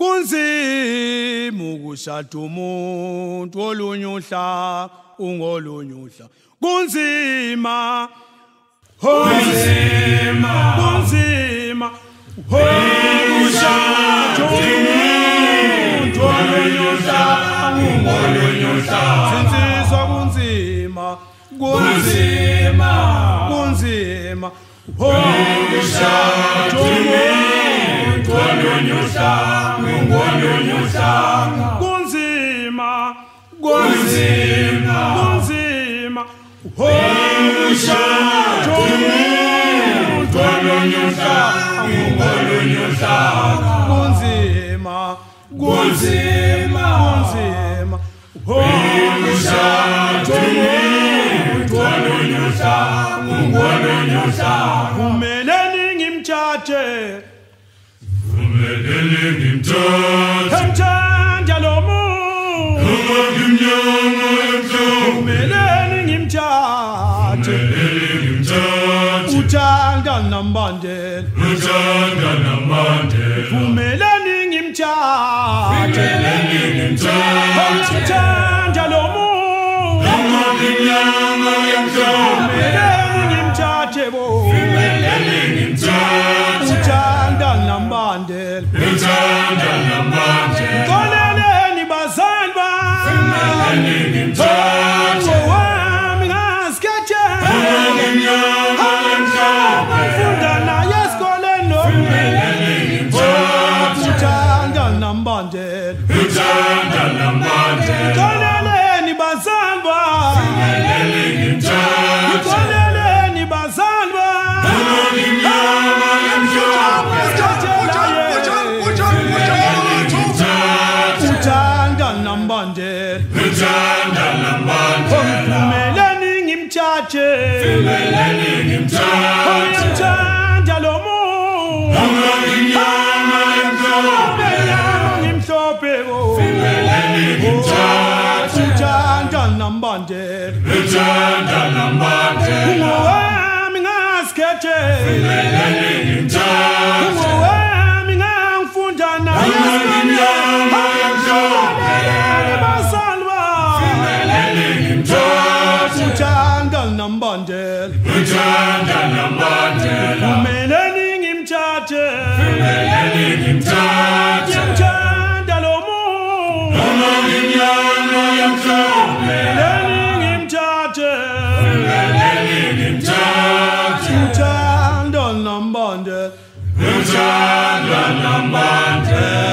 kunzima ukushada umuntu olunye uhla ungolunye uhla kunzima kunzima ukushada umuntu olunye uhla ungolunye uhla sinsizwa kunzima kunzima ukushada umuntu olunye uhla ungolunye uhla kunzima ukushada umuntu olunye uhla ungolunye uhla kunzima ukushada umuntu olunye uhla ungolunye uhla kumeleni ngimthathe Kamthanda lo muntu kumeleni ngimthathe uthanda nambandela kumeleni ngimthathe Kamthanda lo muntu kumeleni ngimthathe bo uthanda nambandela Koleleni bazali bami wami ngasikhethe Ngifunda naye esikoleni uthanda nambandela Koleleni bazali bami Koleleni bazali bami Kumeleni ngimthathe Ngimthanda lo muntu ngimhlophe uthanda nambandela ungowami ngasikhethe ungowami ngangifunda naye nambandela kumeleni ngimthathe ngimthanda lo muntu kumeleni ngimthathe uthanda nambandela